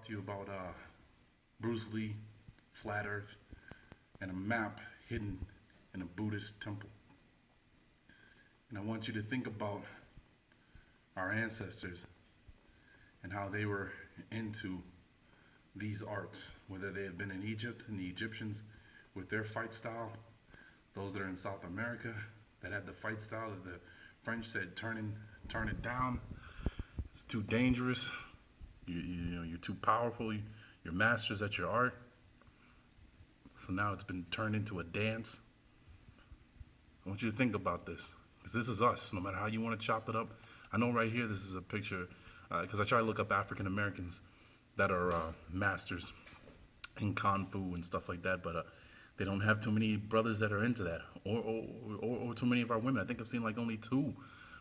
to you about Bruce Lee, Flat Earth, and a map hidden in a Buddhist temple. And I want you to think about our ancestors and how they were into these arts, whether they had been in Egypt and the Egyptians with their fight style, those that are in South America that had the fight style that the French said turn it down. It's too dangerous. You're too powerful. You're masters at your art. So now it's been turned into a dance. I want you to think about this, because this is us, no matter how you want to chop it up. I know right here, this is a picture, because I try to look up African Americans that are masters in Kung Fu and stuff like that, but they don't have too many brothers that are into that, or too many of our women. I think I've seen like only 2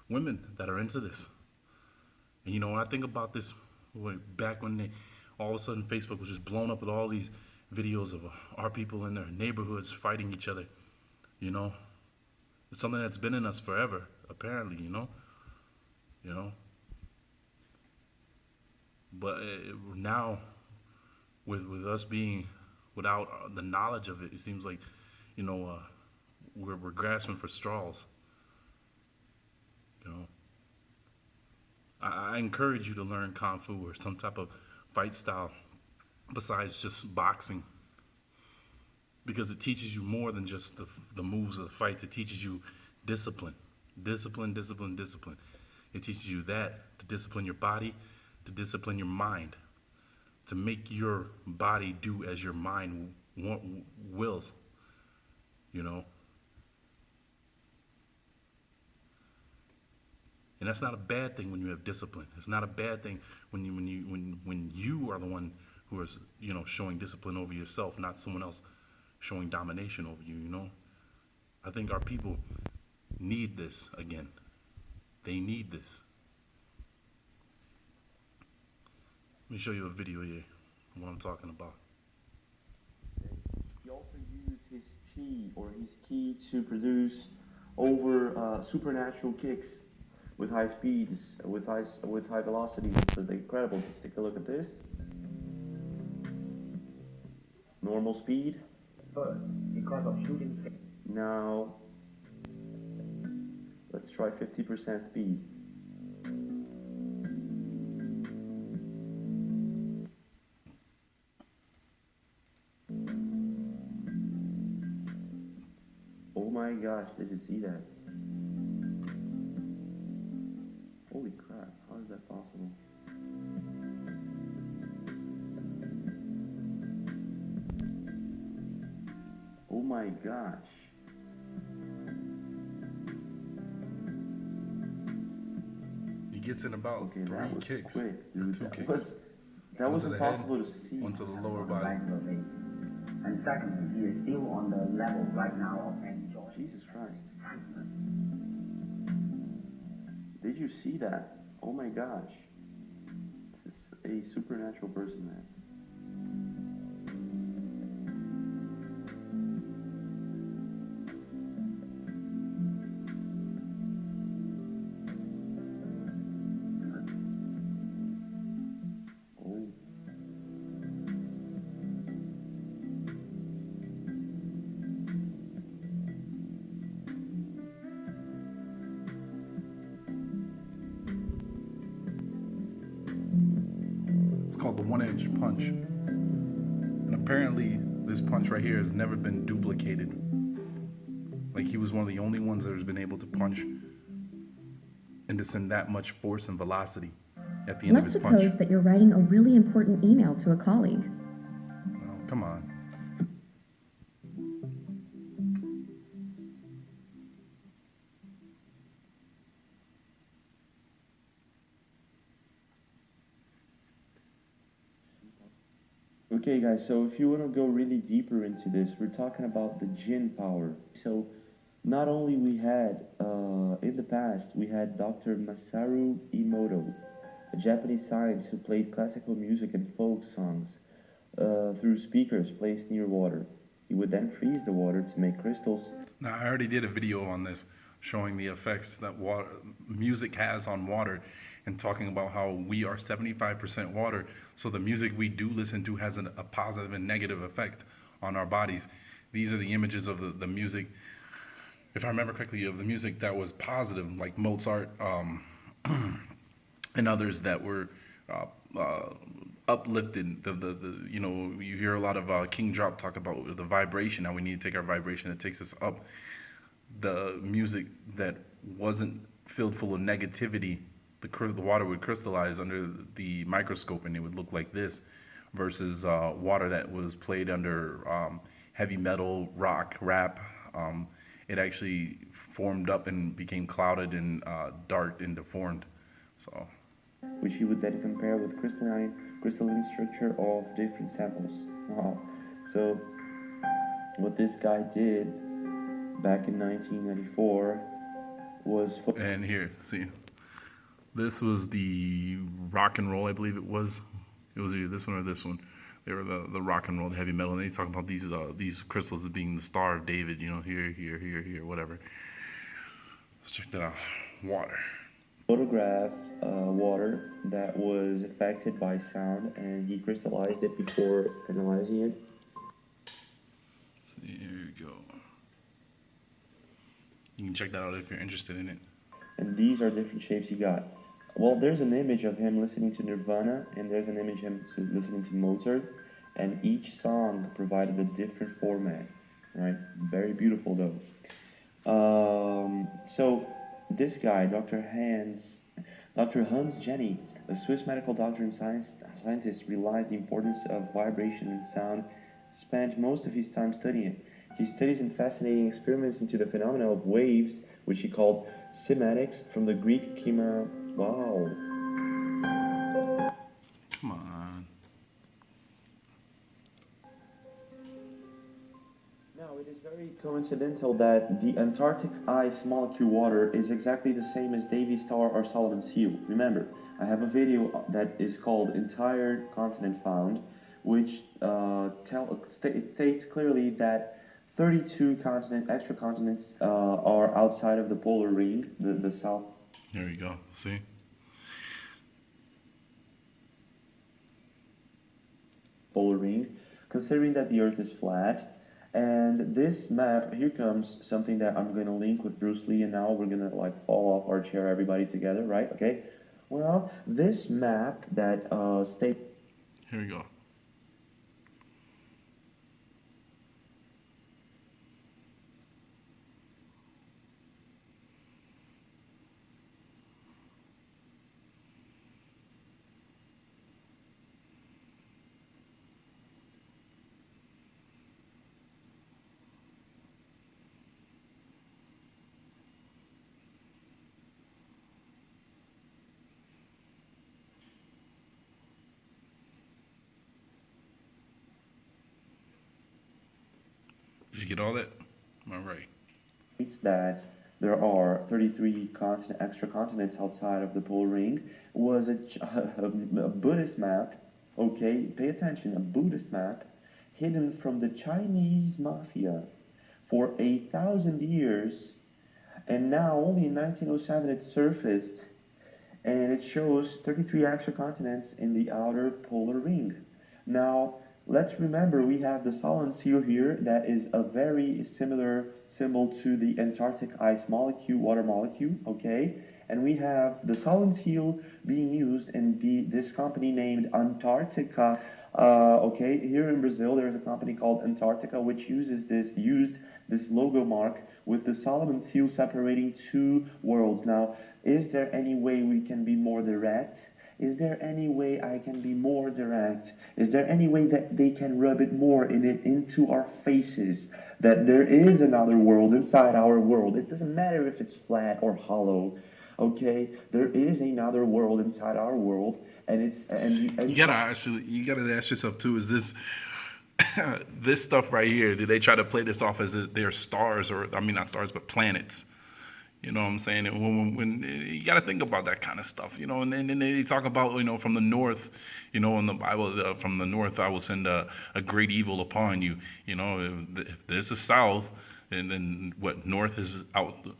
women that are into this. And when I think about this, back when all of a sudden Facebook was just blown up with all these videos of our people in their neighborhoods fighting each other, it's something that's been in us forever, apparently, But now, with us being without the knowledge of it, it seems like, we're grasping for straws. I encourage you to learn Kung Fu or some type of fight style besides just boxing, because it teaches you more than just the moves of the fight. It teaches you discipline. Discipline. It teaches you that, to discipline your body, to discipline your mind, to make your body do as your mind wills, And that's not a bad thing when you have discipline. It's not a bad thing when you are the one who is, showing discipline over yourself, not someone else showing domination over you, I think our people need this again. They need this. Let me show you a video here of what I'm talking about. He also used his chi, or his ki, to produce over supernatural kicks with high speeds, with high velocities. It's incredible. Let's take a look at this. Normal speed. First, because of shooting. Now, let's try 50% speed. Oh my gosh, did you see that? Holy crap, how is that possible? Oh my gosh. He gets in about Okay, 3 that was kicks, quick, or dude. 2 That kicks. was One to the head, impossible to see. one to the lower body. And secondly, he is still on the level right now of Andy George. Jesus Christ. Did you see that? Oh my gosh. This is a supernatural person, man. Oh. It's called the 1-inch punch. And apparently, this punch right here has never been duplicated. Like, he was one of the only ones that has been able to punch and to send that much force and velocity at the end of Let's his punch. suppose that you're writing a really important email to a colleague. Oh, come on. Okay guys, so if you want to go really deeper into this, we're talking about the Jin power. So not only we had, in the past, we had Dr. Masaru Emoto, a Japanese scientist who played classical music and folk songs through speakers placed near water. He would then freeze the water to make crystals. Now, I already did a video on this showing the effects that music has on water and talking about how we are 75% water. So the music we do listen to has a positive and negative effect on our bodies. These are the images of the music, if I remember correctly, of the music that was positive, like Mozart, and others that were uh, uh, uplifted. You know, you hear a lot of King Drop talk about the vibration. How we need to take our vibration that takes us up. The music that wasn't filled full of negativity, the water would crystallize under the microscope and it would look like this, versus water that was played under heavy metal, rock, rap. It actually formed up and became clouded and dark and deformed. So which he would then compare with crystalline structure of different samples. Wow. So what this guy did back in 1994 was and here, see, this was the rock and roll, I believe it was. It was either this one or this one. They were the rock and roll, the heavy metal, and they talk about these crystals as being the Star of David. You know, here, whatever. Let's check that out. Water. photographed water that was affected by sound, and he crystallized it before analyzing it. See, here you go. You can check that out if you're interested in it. And these are different shapes he got. Well, there's an image of him listening to Nirvana, and there's an image of him listening to Mozart, and each song provided a different format, right? Very beautiful though. So this guy, Dr. Hans Jenny, a Swiss medical doctor and scientist, realized the importance of vibration and sound, spent most of his time studying it. He studies and fascinating experiments into the phenomena of waves, which he called cymatics, from the Greek chema. Wow. Come on. Now, it is very coincidental that the Antarctic ice molecule water is exactly the same as Davy's Star or Solomon's Seal. Remember, I have a video that is called Entire Continent Found, which it states clearly that 32 extra continents are outside of the polar ring, the South There you go. See? polar ring, considering that the Earth is flat. And this map, here comes something that I'm going to link with Bruce Lee, and now we're going to like fall off our chair, everybody together, right? Okay. Well, this map that states. Here we go. Did you get all that? All right. That there are 33 extra continents outside of the pole ring was a Buddhist map. Okay, pay attention, a Buddhist map hidden from the Chinese mafia for 1,000 years, and now only in 1907 it surfaced, and it shows 33 extra continents in the outer polar ring. Now, let's remember we have the Solon seal here that is a very similar symbol to the Antarctic ice molecule, water molecule, okay? And we have the Solon seal being used in this company named Antarctica. Okay, here in Brazil there's a company called Antarctica which used this logo mark with the Solomon seal separating two worlds. Now, is there any way we can be more direct? Is there any way I can be more direct? Is there any way that they can rub it more into our faces? That there is another world inside our world. It doesn't matter if it's flat or hollow. Okay, there is another world inside our world, and You gotta ask yourself too, is this this stuff right here, do they try to play this off as they're stars, or I mean not stars but planets? You know what I'm saying? And when you got to think about that kind of stuff, you know. And then they talk about, you know, from the north, you know, in the Bible, from the north I will send a great evil upon you. You know, if this is south, and then what north is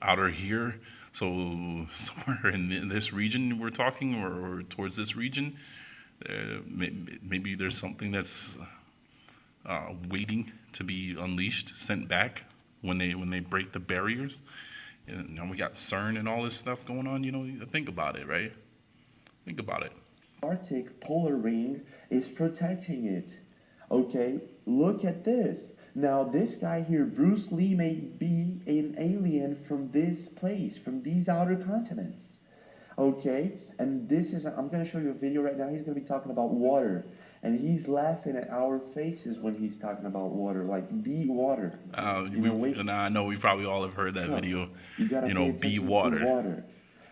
outer here. So somewhere in this region we're talking, or towards this region, maybe there's something that's waiting to be unleashed, sent back when they break the barriers. And now we got CERN and all this stuff going on. Think about it, right? Think about it. Arctic polar ring is protecting it. Okay, look at this. Now, this guy here, Bruce Lee, may be an alien from this place, from these outer continents. Okay, and I'm going to show you a video right now. He's going to be talking about water. And he's laughing at our faces when he's talking about water, like be water. And I know we probably all have heard that video. You gotta pay Be attention water. to water.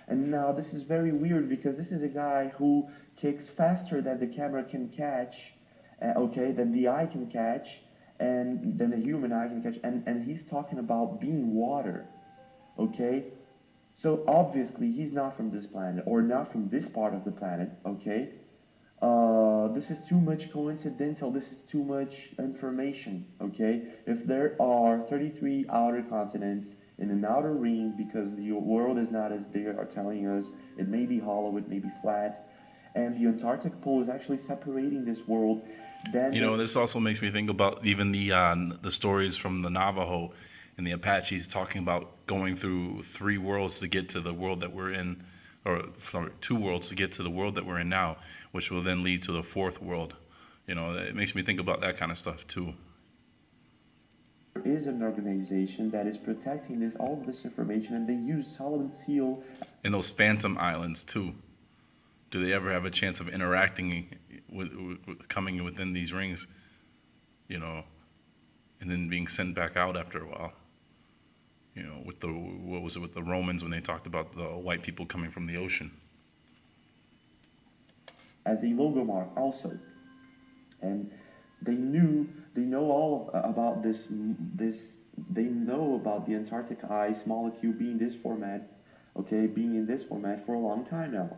And now this is very weird because this is a guy who kicks faster than the camera can catch, than the eye can catch, and than the human eye can catch, and he's talking about being water, okay? So obviously he's not from this planet, or not from this part of the planet, okay? This is too much coincidental, this is too much information, okay? If there are 33 outer continents in an outer ring, because the world is not as they are telling us, it may be hollow, it may be flat, and the Antarctic pole is actually separating this world, then... This also makes me think about even the stories from the Navajo and the Apaches talking about going through 3 worlds to get to the world that we're in, or sorry, 2 worlds to get to the world that we're in now, which will then lead to the 4th world. It makes me think about that kind of stuff too. There is an organization that is protecting all of this information, and they use Solomon Seal. And those Phantom Islands too. Do they ever have a chance of interacting with coming within these rings, and then being sent back out after a while? With with the Romans when they talked about the white people coming from the ocean? As a logo mark also, and they know all about this. They know about the Antarctic ice molecule being this format, being in this format for a long time now,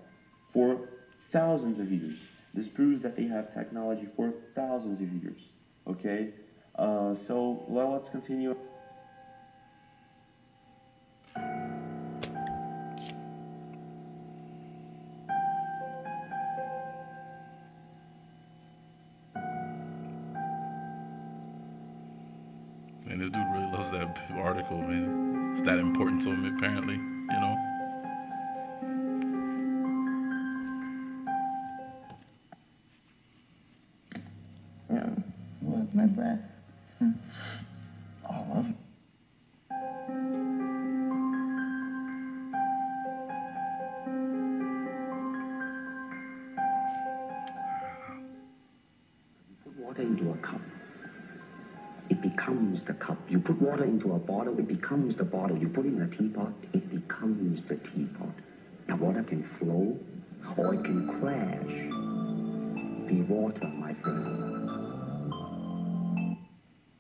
for thousands of years. This proves that they have technology for thousands of years. So let's continue. And this dude really loves that article, man. It's that important to him, apparently, Yeah, with my breath. All of it. Put water into a cup, it becomes the cup. You put water into a bottle, it becomes the bottle. You put it in a teapot, it becomes the teapot. Now water can flow or it can crash. Be water, my friend.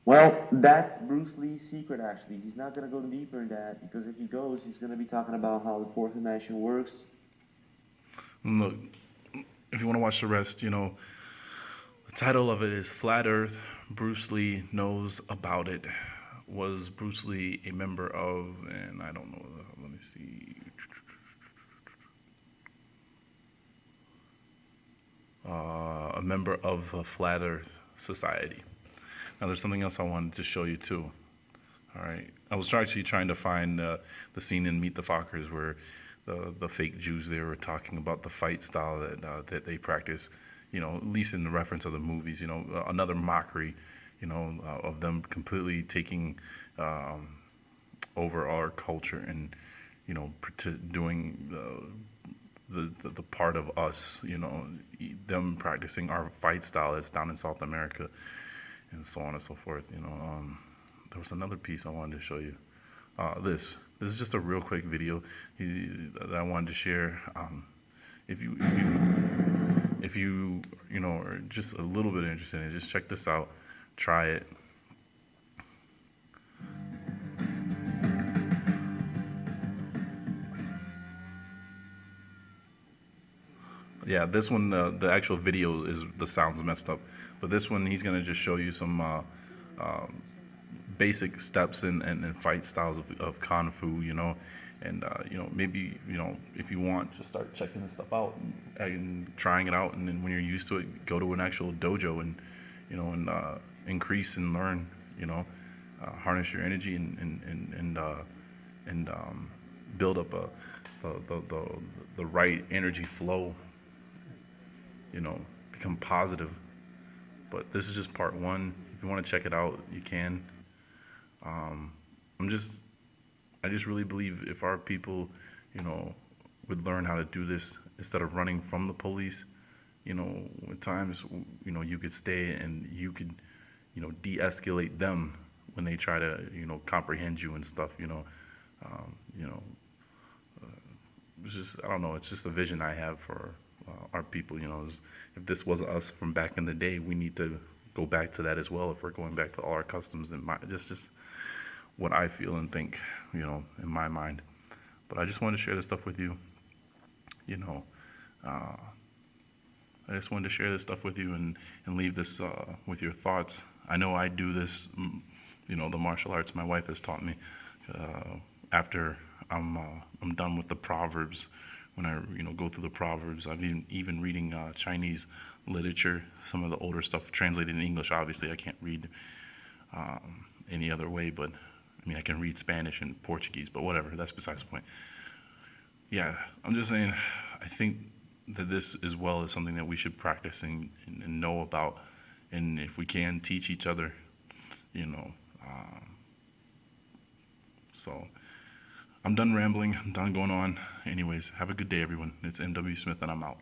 Well, that's Bruce Lee's secret, actually. He's not going to go deeper in that, because if he goes, he's going to be talking about how the 4th dimension works. Look, if you want to watch the rest, the title of it is Flat Earth, Bruce Lee Knows About It. Was Bruce Lee a member of, and I don't know, let me see. A member of the Flat Earth Society. Now, there's something else I wanted to show you too. All right, I was actually trying to find the scene in Meet the Fockers where the fake Jews there were talking about the fight style that they practice. At least in the reference of the movies. Another mockery, of them completely taking over our culture and doing the part of us, them practicing our fight style that's down in South America, and so on and so forth. There was another piece I wanted to show you. This is just a real quick video that I wanted to share. If you are just a little bit interested in it, just check this out. Try it. Yeah, this one, the actual video is, the sound's messed up. But this one, he's going to just show you some basic steps and fight styles of Kung Fu, And maybe if you want, just start checking this stuff out and trying it out. And then when you're used to it, go to an actual dojo and increase and learn. Harness your energy and build up the right energy flow. Become positive. But this is just part one. If you want to check it out, you can. I just really believe if our people, would learn how to do this instead of running from the police, at times, you could stay and you could, de-escalate them when they try to, comprehend you and stuff, it's just, I don't know, it's just a vision I have for our people, if this was us from back in the day, we need to go back to that as well. If we're going back to all our customs and just what I feel and think, in my mind. But I just wanted to share this stuff with you. I just wanted to share this stuff with you and leave this with your thoughts. I know I do this, the martial arts my wife has taught me. After I'm done with the Proverbs, when I go through the Proverbs, I've even reading Chinese literature, some of the older stuff translated in English. Obviously, I can't read any other way, but I can read Spanish and Portuguese, but whatever, that's besides the point. Yeah, I'm just saying, I think that this as well is something that we should practice and know about, and if we can, teach each other, so I'm done rambling, I'm done going on. Anyways, have a good day, everyone. It's MW Smith, and I'm out.